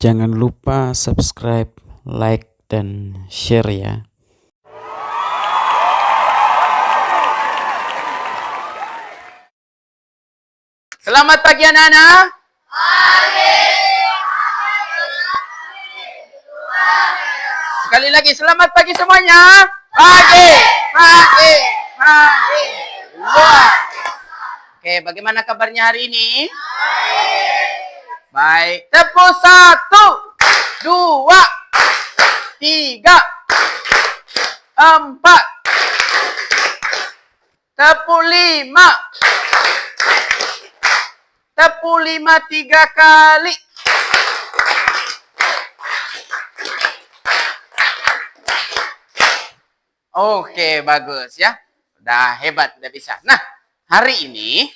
Jangan lupa subscribe, like, dan share ya. Selamat pagi anak-anak. Sekali lagi selamat pagi semuanya. Pagi. Luar. Oke, bagaimana kabarnya hari ini? Baik. Tepuk 1, 2, 3, 4. Tepuk 5. Tepuk 5 3 kali. Oke, bagus ya. Udah hebat, udah bisa. Nah, hari ini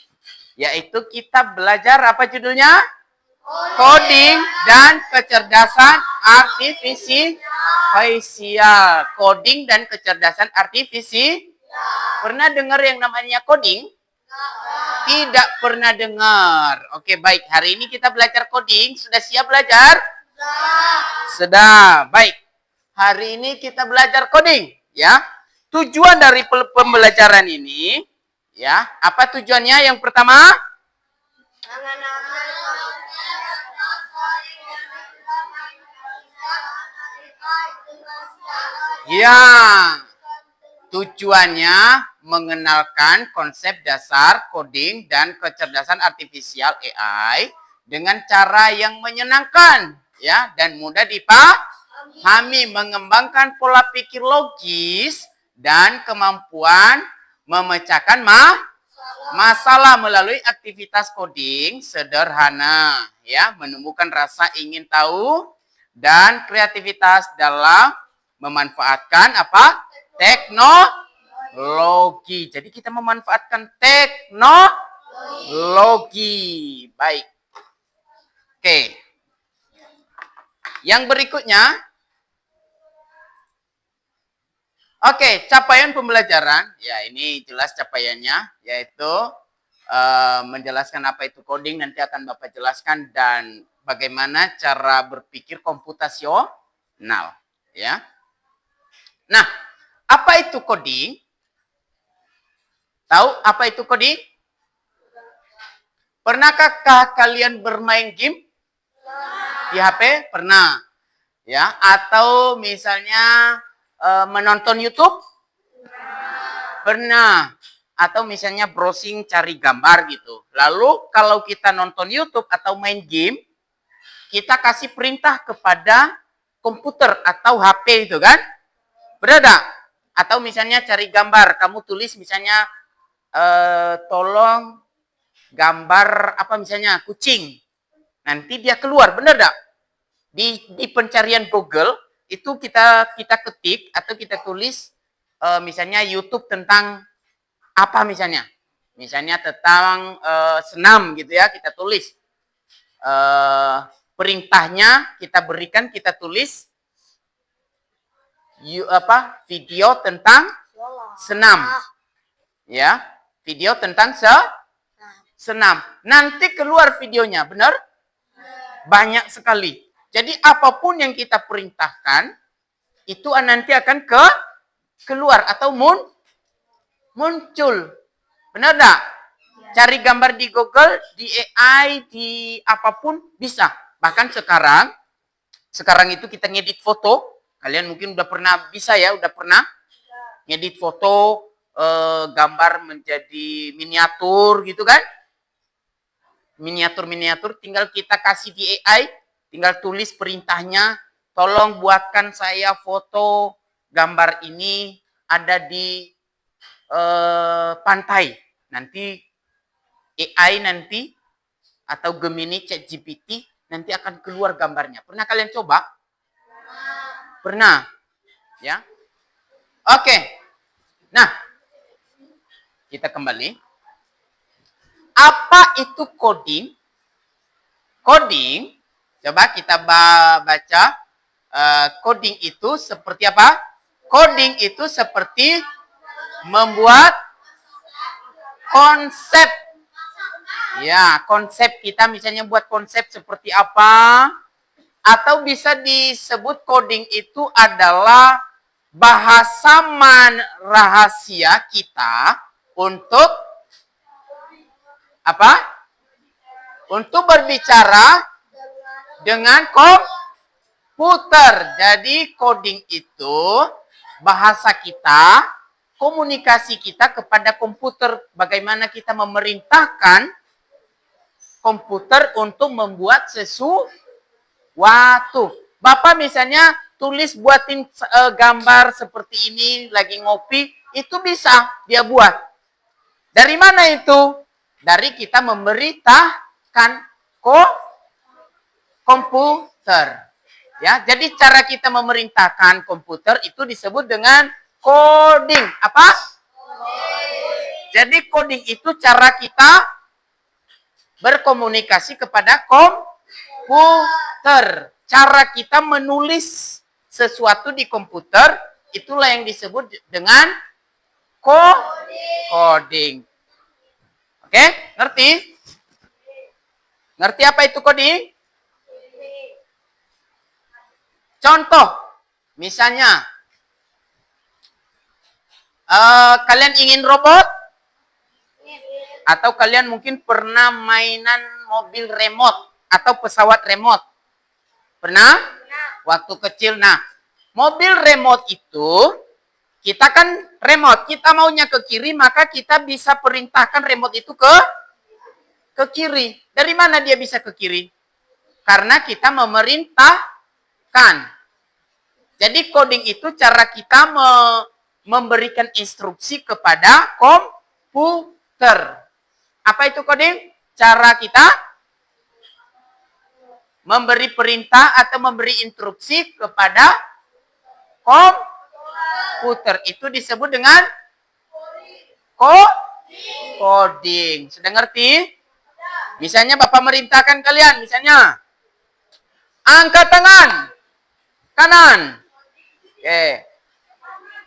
yaitu kita belajar apa judulnya? Coding dan kecerdasan artifisial. Coding dan kecerdasan artifisial. Pernah dengar yang namanya coding? Tidak pernah dengar. Oke, baik. Hari ini kita belajar coding. Sudah siap belajar? Sudah. Baik. Hari ini kita belajar coding, ya. Tujuan dari pembelajaran ini, ya. Apa tujuannya? Yang pertama, ya. Tujuannya mengenalkan konsep dasar coding dan kecerdasan artifisial AI dengan cara yang menyenangkan, ya, dan mudah dipahami, mengembangkan pola pikir logis dan kemampuan memecahkan masalah melalui aktivitas coding sederhana, ya, menumbuhkan rasa ingin tahu dan kreativitas dalam memanfaatkan apa? Teknologi. Jadi kita memanfaatkan teknologi. Baik. Oke. Yang berikutnya. Oke, capaian pembelajaran. Ya, ini jelas capaiannya. Yaitu menjelaskan apa itu coding. Nanti akan Bapak jelaskan. Dan bagaimana cara berpikir komputasional. Ya. Nah, apa itu coding? Tahu apa itu coding? Pernahkah kalian bermain game di HP? Pernah. Ya, atau misalnya menonton YouTube? Pernah. Atau misalnya browsing cari gambar gitu. Lalu kalau kita nonton YouTube atau main game, kita kasih perintah kepada komputer atau HP itu kan? Benar? Atau misalnya cari gambar, kamu tulis misalnya tolong gambar apa misalnya kucing. Nanti dia keluar, benar enggak? Di pencarian Google itu kita ketik atau kita tulis misalnya YouTube tentang apa misalnya? Misalnya tentang senam gitu ya, kita tulis perintahnya kita berikan, kita tulis video tentang senam. Ya, video tentang senam. Nanti keluar videonya, benar? Banyak sekali. Jadi apapun yang kita perintahkan itu nanti akan keluar atau muncul. Benar enggak? Cari gambar di Google, di AI, di apapun bisa. Bahkan sekarang itu kita ngedit foto. Kalian mungkin udah pernah bisa ya, udah pernah ngedit foto, gambar menjadi miniatur gitu kan? Miniatur, tinggal kita kasih di AI, tinggal tulis perintahnya, tolong buatkan saya foto gambar ini ada di pantai. Nanti AI nanti atau Gemini ChatGPT nanti akan keluar gambarnya. Pernah kalian coba? Pernah, ya. Oke. Nah, kita kembali. Apa itu coding? Coding, coba kita baca. Coding itu seperti apa? Coding itu seperti membuat konsep. Ya, konsep kita misalnya buat konsep seperti apa? Atau bisa disebut coding itu adalah bahasa rahasia kita untuk apa? Untuk berbicara dengan komputer. Jadi coding itu bahasa kita, komunikasi kita kepada komputer. Bagaimana kita memerintahkan komputer untuk membuat sesuatu. Bapak misalnya tulis buatin gambar seperti ini, lagi ngopi, itu bisa dia buat. Dari mana itu? Dari kita memerintahkan komputer. Ya, jadi cara kita memerintahkan komputer itu disebut dengan coding. Apa? Jadi coding itu cara kita berkomunikasi kepada komputer. Cara kita menulis sesuatu di komputer, itulah yang disebut dengan coding. Oke, ngerti? Ngerti apa itu coding? Contoh, misalnya, kalian ingin robot? Atau kalian mungkin pernah mainan mobil remote atau pesawat remote? Pernah? Waktu kecil. Nah, mobil remote itu, kita kan remote. Kita maunya ke kiri, maka kita bisa perintahkan remote itu ke kiri. Dari mana dia bisa ke kiri? Karena kita memerintahkan. Jadi coding itu cara kita memberikan instruksi kepada komputer. Apa itu coding? Cara kita memberi perintah atau memberi instruksi kepada komputer. Itu disebut dengan coding. Sudah ngerti? Misalnya Bapak merintahkan kalian, misalnya angkat tangan kanan. Oke.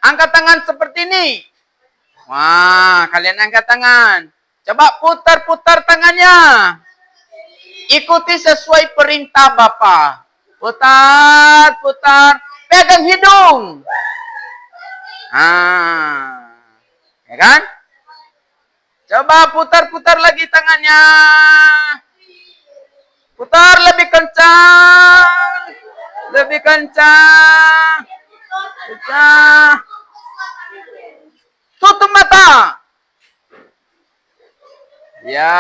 Angkat tangan seperti ini. Wah, kalian angkat tangan. Coba putar-putar tangannya. Ikuti sesuai perintah Bapak. Putar, putar. Pegang hidung. Ya kan? Coba putar-putar lagi tangannya. Putar lebih kencang. Lebih kencang. Putar. Tutup mata. Ya.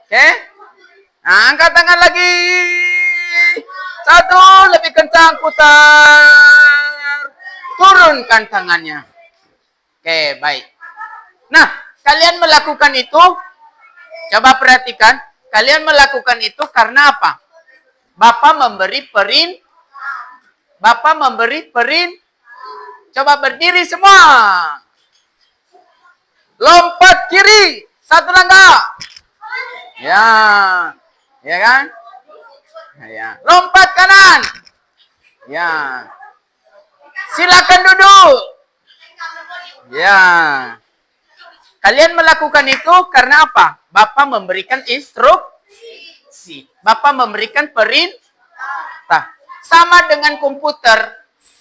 Oke. Nah, angkat tangan lagi. Satu, lebih kencang, putar. Turunkan tangannya. Oke, baik. Nah, kalian melakukan itu, coba perhatikan. Kalian melakukan itu karena apa? Bapak memberi Coba berdiri semua. Lompat kiri. Satu langkah. Ya. Ya kan? Ya. Lompat kanan. Ya. Silakan duduk. Ya. Kalian melakukan itu karena apa? Bapak memberikan instruksi. Bapak memberikan perintah. Sama dengan komputer,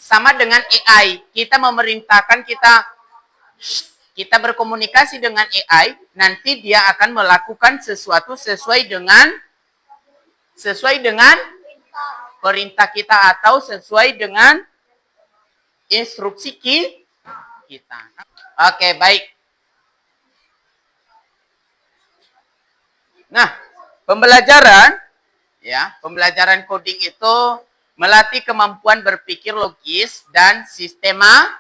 sama dengan AI. Kita memerintahkan, kita berkomunikasi dengan AI, nanti dia akan melakukan sesuatu sesuai dengan perintah kita atau sesuai dengan instruksi kita. Oke, baik. Nah, pembelajaran coding itu melatih kemampuan berpikir logis dan sistematis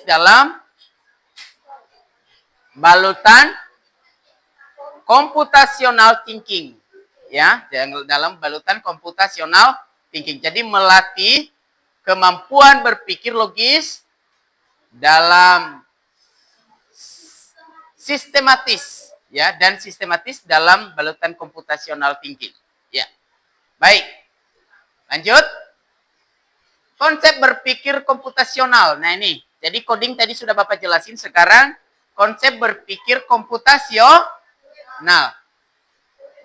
dalam balutan computational thinking. Ya, dalam balutan computational thinking. Jadi melatih kemampuan berpikir logis dalam sistematis, ya, dan sistematis dalam balutan computational thinking. Ya. Baik. Lanjut. Konsep berpikir komputasional. Nah, ini. Jadi coding tadi sudah Bapak jelasin, sekarang konsep berpikir komputasional.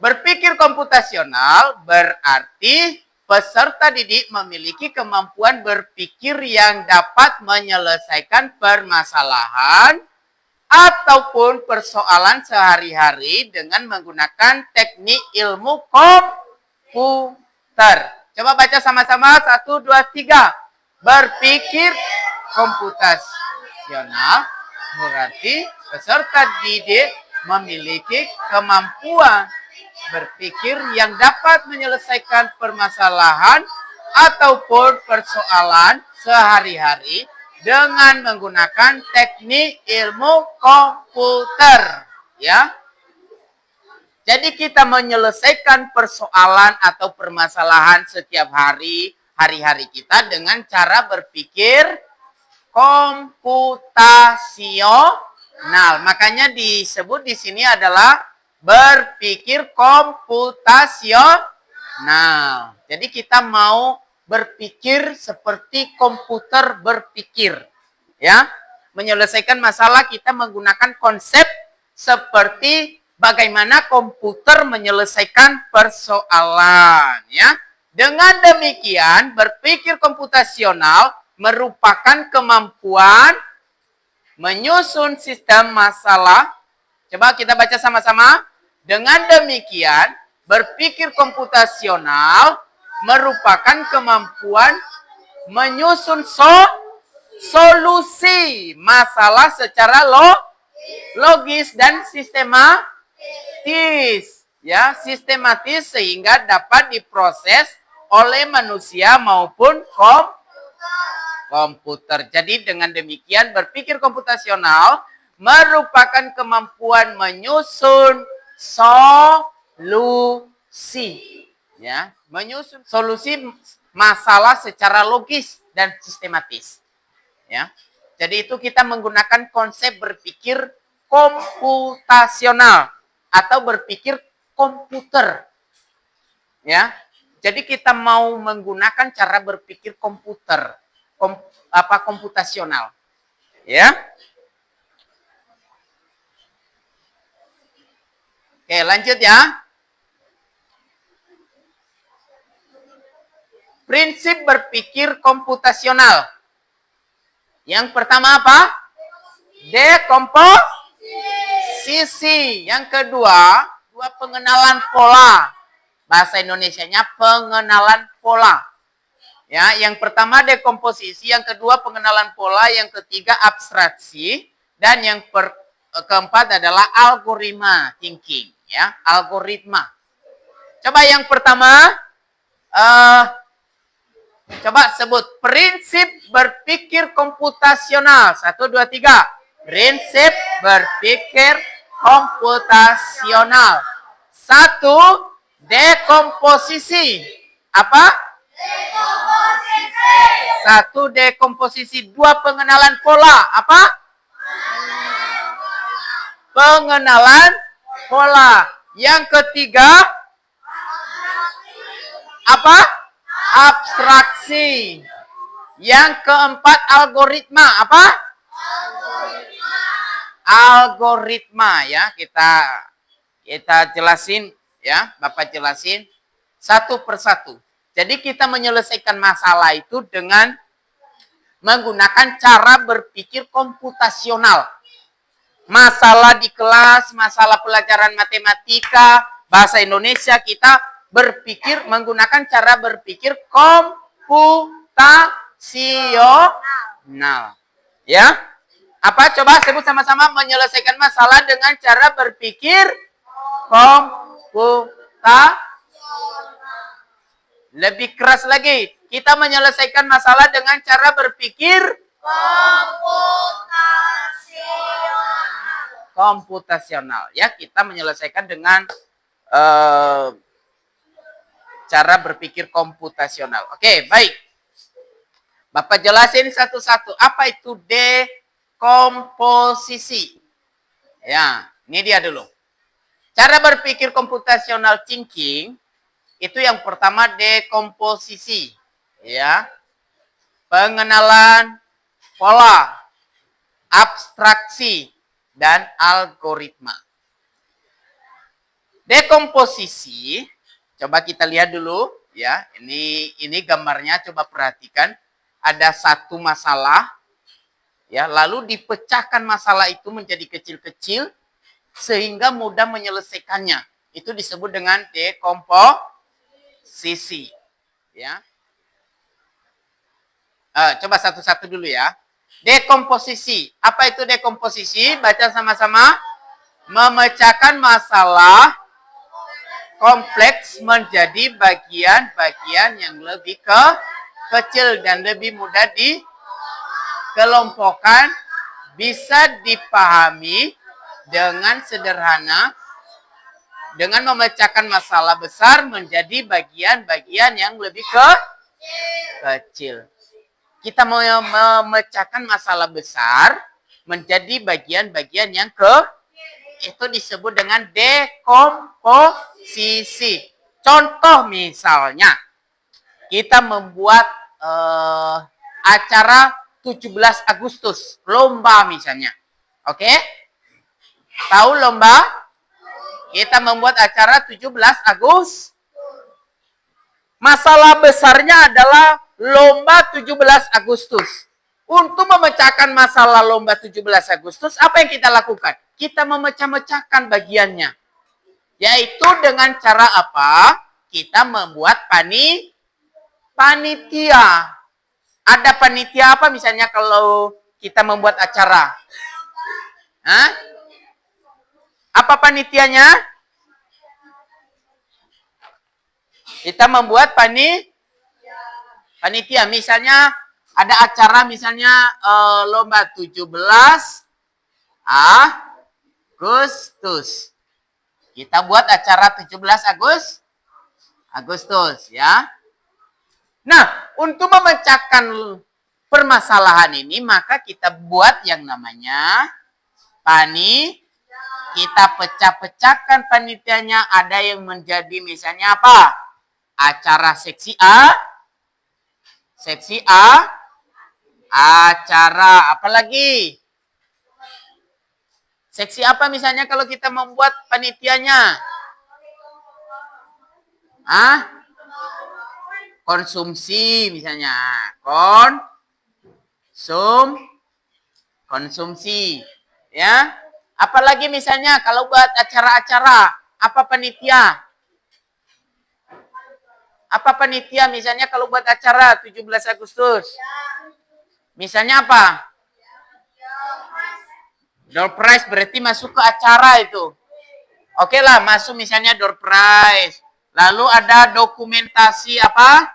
Berpikir komputasional berarti peserta didik memiliki kemampuan berpikir yang dapat menyelesaikan permasalahan ataupun persoalan sehari-hari dengan menggunakan teknik ilmu komputer. Coba baca sama-sama, 1, 2, 3. Berpikir komputasional berarti peserta didik memiliki kemampuan berpikir yang dapat menyelesaikan permasalahan ataupun persoalan sehari-hari dengan menggunakan teknik ilmu komputer, ya. Jadi kita menyelesaikan persoalan atau permasalahan setiap hari-hari kita dengan cara berpikir komputasional. Makanya disebut di sini adalah berpikir komputasional. Jadi kita mau berpikir seperti komputer berpikir, ya. Menyelesaikan masalah kita menggunakan konsep seperti bagaimana komputer menyelesaikan persoalan, ya. Dengan demikian, berpikir komputasional merupakan kemampuan menyusun sistem masalah. Coba kita baca sama-sama. Dengan demikian, berpikir komputasional merupakan kemampuan menyusun solusi masalah secara logis dan sistematis, ya, sistematis sehingga dapat diproses oleh manusia maupun komputer. Jadi dengan demikian berpikir komputasional merupakan kemampuan menyusun solusi, ya, menyusun solusi masalah secara logis dan sistematis, ya. Jadi itu kita menggunakan konsep berpikir komputasional atau berpikir komputer, ya. Jadi kita mau menggunakan cara berpikir komputer, komputasional, ya. Oke, lanjut ya. Prinsip berpikir komputasional. Yang pertama apa? Dekomposisi. Yang kedua, pengenalan pola. Bahasa Indonesianya pengenalan pola. Ya, yang pertama dekomposisi, yang kedua pengenalan pola, yang ketiga abstraksi, dan yang keempat adalah algoritma thinking, ya, algoritma. Coba yang pertama, coba sebut prinsip berpikir komputasional. 1, 2, 3. Prinsip berpikir komputasional. 1, dekomposisi. Apa? Dekomposisi. 1, dekomposisi. 2, pengenalan pola. Apa? Pengenalan pola. Yang ketiga, apa? Abstraksi. Yang keempat, algoritma. Apa? Algoritma, ya. Kita jelasin, ya. Bapak jelasin satu persatu. Jadi kita menyelesaikan masalah itu dengan menggunakan cara berpikir komputasional. Masalah di kelas, masalah pelajaran matematika, bahasa Indonesia, kita berpikir menggunakan cara berpikir komputasional. Ya. Apa? Coba sebut sama-sama, menyelesaikan masalah dengan cara berpikir komputasional. Lebih keras lagi, kita menyelesaikan masalah dengan cara berpikir komputasional. Ya, kita menyelesaikan dengan cara berpikir komputasional. Oke, baik. Bapak jelasin satu-satu. Apa itu dekomposisi? Ya, ini dia dulu. Cara berpikir komputasional thinking itu yang pertama dekomposisi, ya. Pengenalan pola, abstraksi, dan algoritma. Dekomposisi, coba kita lihat dulu ya. Ini gambarnya, coba perhatikan. Ada satu masalah ya, lalu dipecahkan masalah itu menjadi kecil-kecil sehingga mudah menyelesaikannya. Itu disebut dengan dekomposisi ya. Coba satu-satu dulu ya. Dekomposisi. Apa itu dekomposisi? Baca sama-sama. Memecahkan masalah kompleks menjadi bagian-bagian yang lebih kecil dan lebih mudah dikelompokkan, bisa dipahami dengan sederhana dengan memecahkan masalah besar menjadi bagian-bagian yang lebih kecil. Kita mau memecahkan masalah besar menjadi bagian-bagian yang itu disebut dengan dekomposisi. Contoh misalnya, kita membuat acara 17 Agustus, lomba misalnya. Oke? Tahu lomba? Kita membuat acara 17 Agustus. Masalah besarnya adalah lomba 17 Agustus. Untuk memecahkan masalah lomba 17 Agustus, apa yang kita lakukan? Kita memecah-mecahkan bagiannya. Yaitu dengan cara apa? Kita membuat panitia. Ada panitia apa misalnya kalau kita membuat acara? Hah? Apa panitianya? Kita membuat panitia. Misalnya ada acara misalnya lomba 17 Agustus. Kita buat acara 17 Agustus ya. Nah, untuk memecahkan permasalahan ini maka kita buat yang namanya kita pecah-pecahkan panitianya. Ada yang menjadi misalnya apa? Acara seksi A. Acara apa lagi? Seksi apa misalnya kalau kita membuat panitianya? Konsumsi misalnya. Konsumsi. Ya. Apalagi misalnya kalau buat acara-acara, apa panitia? Apa panitia misalnya kalau buat acara 17 Agustus? Misalnya apa? Door prize berarti masuk ke acara itu. Oke lah, masuk misalnya door prize. Lalu ada dokumentasi apa?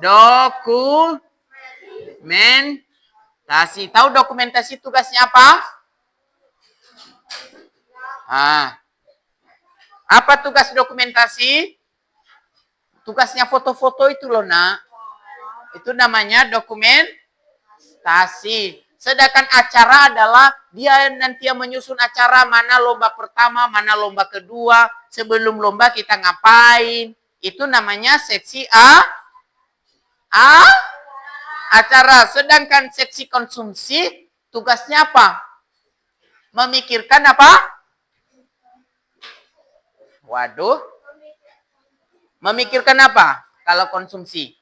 Dokumentasi. Tahu dokumentasi tugasnya apa? Apa tugas dokumentasi? Tugasnya foto-foto itu loh, nak. Itu namanya dokumentasi. Sedangkan acara adalah dia nanti yang menyusun acara, mana lomba pertama, mana lomba kedua. Sebelum lomba kita ngapain. Itu namanya seksi acara. Sedangkan seksi konsumsi tugasnya apa? Memikirkan apa? Waduh. Memikirkan apa kalau konsumsi?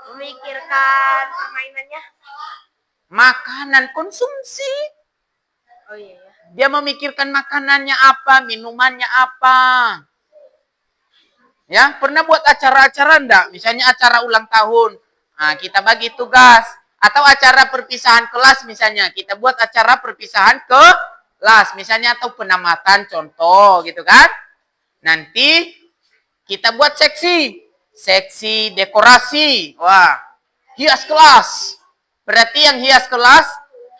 Memikirkan permainannya. Makanan konsumsi. Oh iya ya. Dia memikirkan makanannya apa, minumannya apa. Ya, pernah buat acara-acara enggak? Misalnya acara ulang tahun. Nah, kita bagi tugas. Atau acara perpisahan kelas misalnya. Kita buat acara perpisahan kelas. Misalnya atau penamatan contoh gitu kan. Nanti kita buat seksi. Seksi dekorasi. Wah, hias kelas. Berarti yang hias kelas,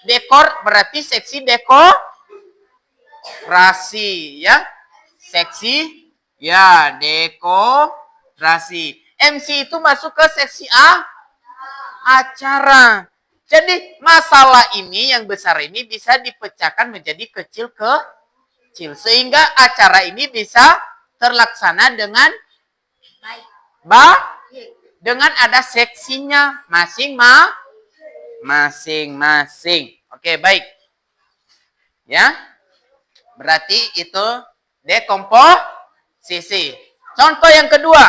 dekor berarti seksi dekorasi. Ya, seksi. Ya, dekorasi. MC itu masuk ke seksi acara. Jadi masalah ini yang besar ini bisa dipecahkan menjadi kecil-kecil. Sehingga acara ini bisa terlaksana dengan dengan ada seksinya masing-masing. Oke, baik. Ya. Berarti itu dekomposisi. Contoh yang kedua.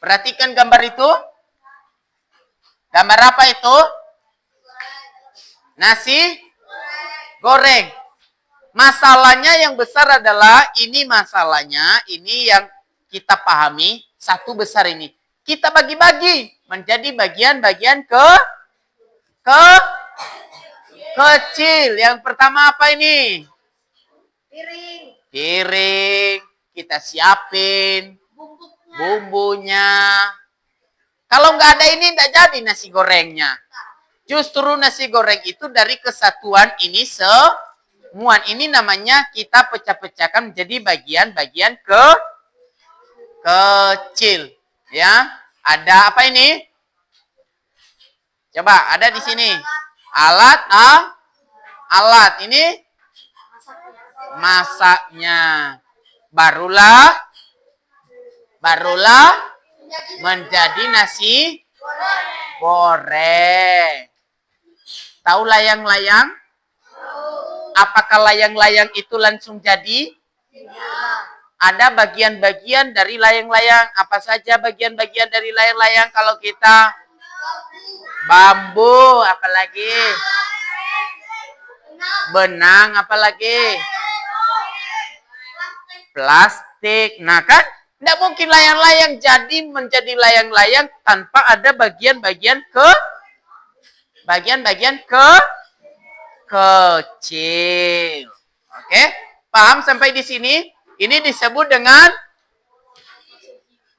Perhatikan gambar itu. Gambar apa itu? Nasi goreng. Masalahnya yang besar adalah, ini masalahnya, ini yang kita pahami, satu besar ini. Kita bagi-bagi menjadi bagian-bagian kecil. Yang pertama apa ini? Piring. Kita siapin bumbunya. Kalau nggak ada ini, nggak jadi nasi gorengnya. Justru nasi goreng itu dari kesatuan ini semua. Ini namanya kita pecah-pecahkan menjadi bagian-bagian kecil. Ya, ada apa ini? Coba, ada di sini. Alat. Ini masaknya. Barulah menjadi nasi goreng. Tahu layang-layang? Apakah layang-layang itu langsung jadi? Ada bagian-bagian dari layang-layang. Apa saja bagian-bagian dari layang-layang? Kalau kita bambu, apalagi benang, apalagi plastik. Nah kan, tidak mungkin layang-layang jadi menjadi layang-layang tanpa ada bagian-bagian kecil. Oke, paham sampai di sini? Ini disebut dengan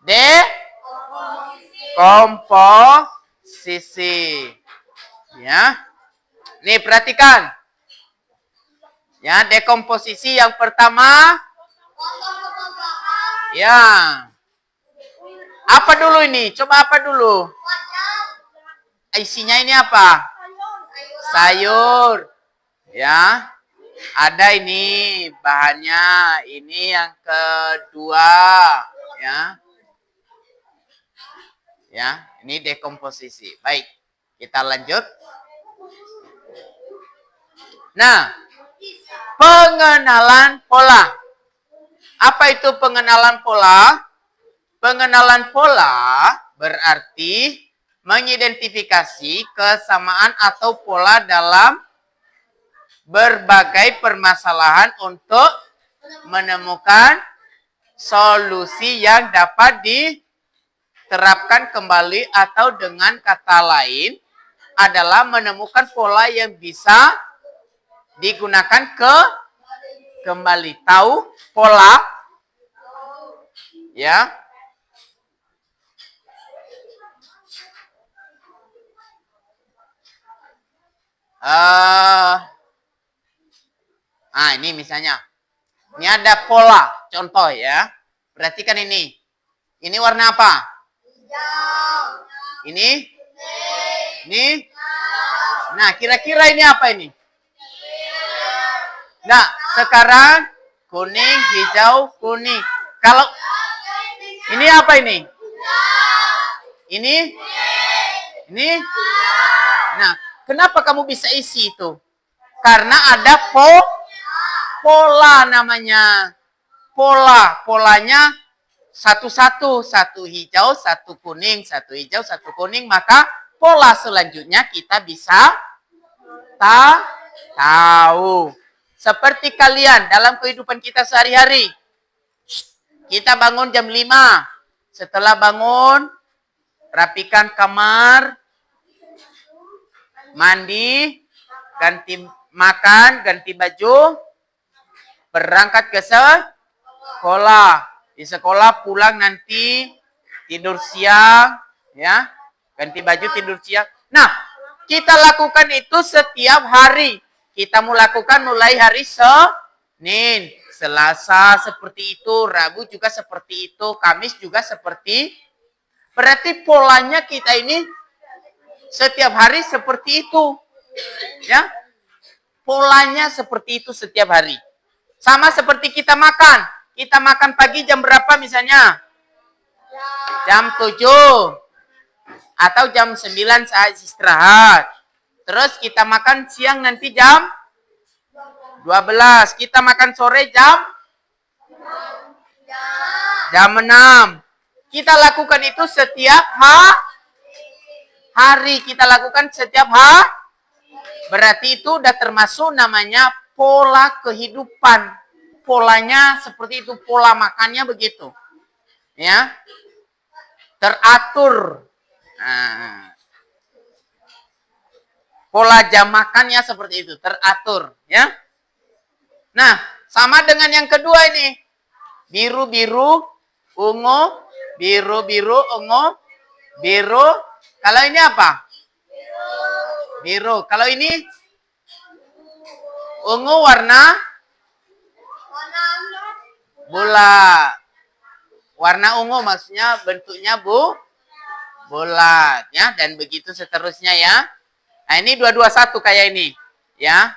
dekomposisi. Ya. Nih perhatikan. Ya, dekomposisi yang pertama. Ya. Apa dulu ini? Coba apa dulu? Isinya ini apa? Sayur. Ya. Ada ini bahannya. Ini yang kedua. Ya. Ya, ini dekomposisi. Baik. Kita lanjut. Nah, pengenalan pola. Apa itu pengenalan pola? Pengenalan pola berarti mengidentifikasi kesamaan atau pola dalam berbagai permasalahan untuk menemukan solusi yang dapat diterapkan kembali, atau dengan kata lain adalah menemukan pola yang bisa digunakan kembali. Tahu pola? Ya. Ini misalnya. Ini ada pola. Contoh ya. Perhatikan ini. Ini warna apa? Hijau. Ini? Ini? Nah, kira-kira ini apa ini? Nah, sekarang kuning, hijau, kuning. Kalau ini apa ini? Ini? Ini? Nah, kenapa kamu bisa isi itu? Karena ada pola namanya. Polanya satu-satu. Satu hijau, satu kuning. Satu hijau, satu kuning. Maka pola selanjutnya kita bisa tahu. Seperti kalian dalam kehidupan kita sehari-hari. Kita bangun jam 5. Setelah bangun, rapikan kamar, mandi, ganti makan, ganti baju, berangkat ke sekolah. Di sekolah pulang nanti tidur siang, ya, ganti baju, tidur siang. Nah, kita lakukan itu setiap hari. Kita mau lakukan mulai hari Senin, Selasa seperti itu, Rabu juga seperti itu, Kamis juga seperti. Berarti polanya kita ini setiap hari seperti itu, ya. Polanya seperti itu setiap hari. Sama seperti kita makan. Kita makan pagi jam berapa misalnya? Jam 7. Atau jam 9 saat istirahat. Terus kita makan siang nanti jam 12. Kita makan sore jam 6. Kita lakukan itu setiap hari. Kita lakukan setiap berarti itu udah termasuk namanya pola kehidupan. Polanya seperti itu, pola makannya begitu. Ya. Teratur. Nah. Pola jam makannya seperti itu, teratur, ya. Nah, sama dengan yang kedua ini. Biru-biru, ungu, biru-biru, ungu, biru. Kalau ini apa? Biru. Kalau ini ungu warna bulat. Warna ungu maksudnya bentuknya bulat, ya, dan begitu seterusnya, ya. Nah, ini 221 kayak ini, ya.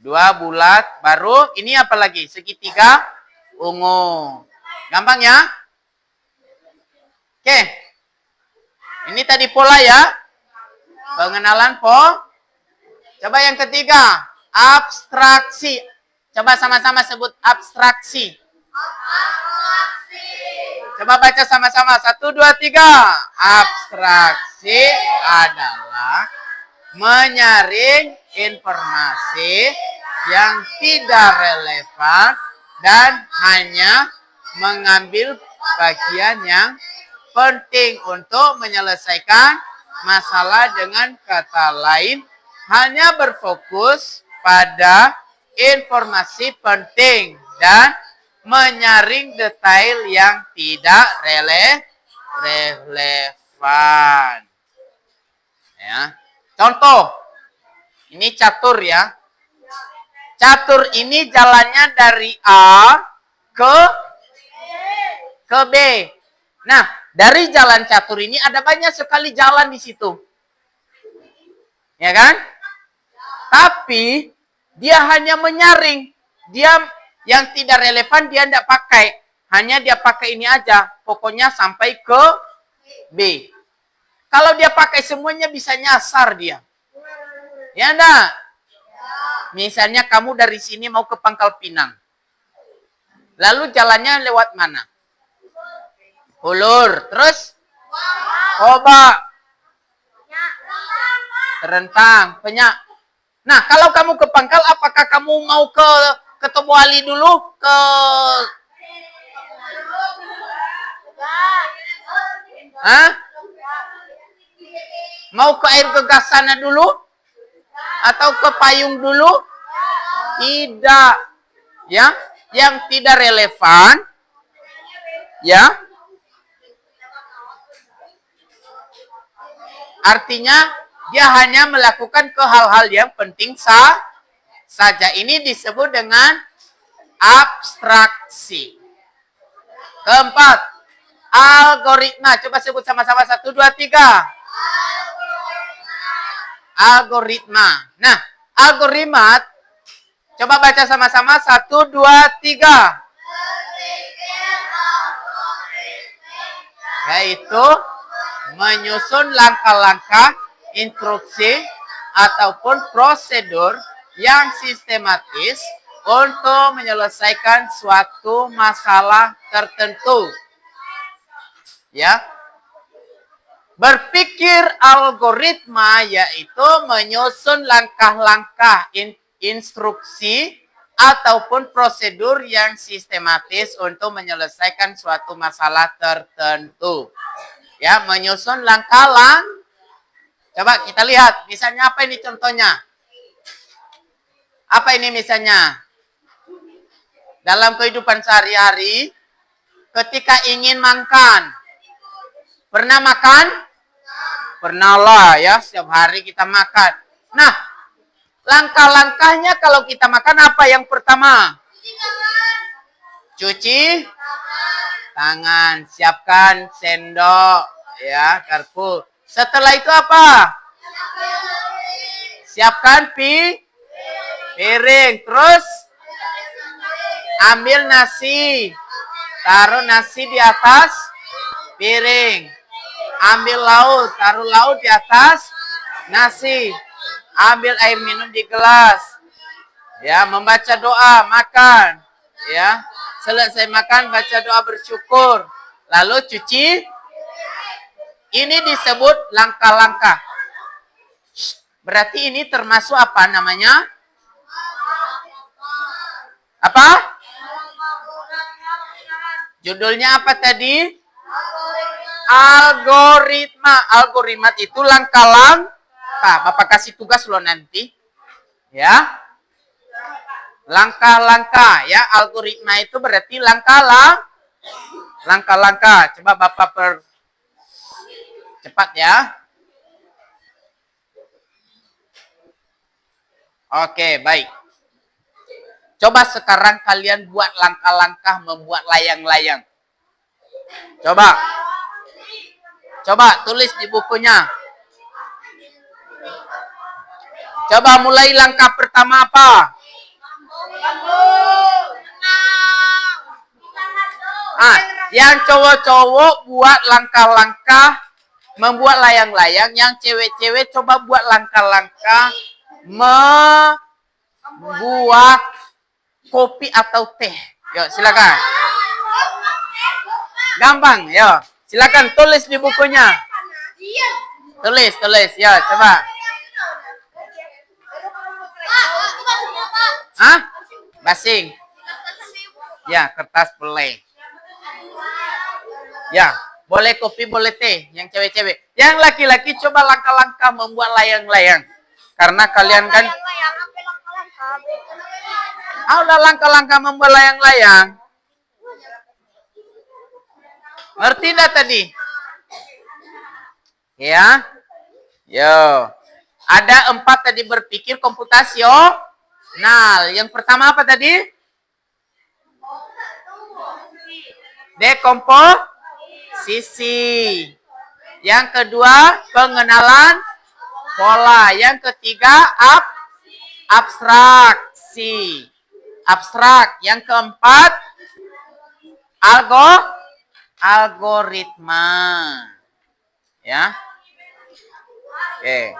2 bulat, baru ini apa lagi? Segitiga ungu. Gampang ya? Oke. Ini tadi pola ya. Pengenalan Coba yang ketiga, abstraksi. Coba sama-sama sebut abstraksi. Coba baca sama-sama. 1, 2, 3. Abstraksi adalah menyaring informasi yang tidak relevan dan hanya mengambil bagian yang penting untuk menyelesaikan masalah. Dengan kata lain, hanya berfokus pada informasi penting dan menyaring detail yang tidak relevan. Ya. Contoh, ini catur ya. Catur ini jalannya dari A ke B. Nah, dari jalan catur ini ada banyak sekali jalan di situ. Ya kan? Tapi dia hanya menyaring. Dia yang tidak relevan dia tidak pakai. Hanya dia pakai ini aja. Pokoknya sampai ke B. Kalau dia pakai semuanya bisa nyasar dia. Ya enggak? Misalnya kamu dari sini mau ke Pangkal Pinang. Lalu jalannya lewat mana? Hulur. Terus? Oba. Terentang. Penyak. Nah, kalau kamu ke Pangkal, apakah kamu mau ke Tobuali dulu? Hah? Mau ke air gegas sana dulu? Atau ke payung dulu? Tidak. Ya, yang tidak relevan. Ya. Artinya dia hanya melakukan ke hal-hal yang penting saja. Ini disebut dengan abstraksi. Keempat, algoritma. Coba sebut sama-sama 1, 2, 3. Algoritma. Nah, algoritma. Coba baca sama-sama 1, 2, 3. Yaitu menyusun langkah-langkah, instruksi, ataupun prosedur yang sistematis untuk menyelesaikan suatu masalah tertentu. Ya. Berpikir algoritma yaitu menyusun langkah-langkah, instruksi, ataupun prosedur yang sistematis untuk menyelesaikan suatu masalah tertentu. Ya, menyusun langkah-langkah. Coba kita lihat, misalnya apa ini contohnya? Apa ini misalnya? Dalam kehidupan sehari-hari, ketika ingin makan. Pernah makan? Pernah lah ya, setiap hari kita makan. Nah, langkah-langkahnya kalau kita makan apa yang pertama? Cuci tangan, siapkan sendok, ya, garpu. Setelah itu apa? Siapkan piring. Terus ambil nasi. Taruh nasi di atas piring. Ambil lauk, taruh lauk di atas nasi. Ambil air minum di gelas. Ya, membaca doa, makan. Ya, selesai makan, baca doa bersyukur. Lalu cuci. Ini disebut langkah-langkah. Berarti ini termasuk apa namanya? Apa? Judulnya apa tadi? Algoritma. Algoritma itu langkah-langkah. Bapak kasih tugas lo nanti. Ya. Langkah-langkah. Ya, algoritma itu berarti langkah-langkah. Coba Bapak cepat ya. Oke, baik. Coba sekarang kalian buat langkah-langkah membuat layang-layang. Coba tulis di bukunya. Coba mulai langkah pertama apa? Yang cowok-cowok buat langkah-langkah membuat layang-layang. Yang cewek-cewek coba buat langkah-langkah membuat kopi atau teh. Yuk, silakan. Gampang, yuk. Silakan tulis di bukunya. Tulis. Ya, coba. Basing. Ya, kertas boleh. Ya, boleh kopi, boleh teh. Yang cewek-cewek. Yang laki-laki coba langkah-langkah membuat layang-layang. Karena kalian kan... udah langkah-langkah membuat layang-layang. Ngerti enggak tadi? Ya. Yo. Ada 4 tadi berpikir komputasional. Yang pertama apa tadi? Dekomposisi. Yang kedua, pengenalan pola. Yang ketiga, abstraksi. Abstrak. Yang keempat, algoritma. Ya. Oke.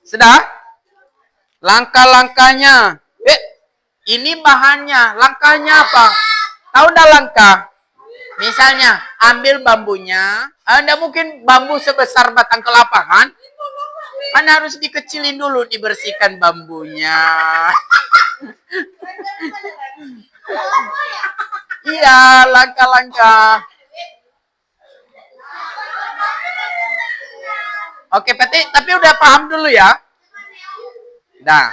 Sudah? Langkah-langkahnya. Ini bahannya. Langkahnya apa? Tahu enggak langkah? Misalnya, ambil bambunya. Enggak mungkin bambu sebesar batang kelapa, kan? Kan harus dikecilin dulu, dibersihkan bambunya. Iya, langkah-langkah. Oke, tapi udah paham dulu ya. Nah,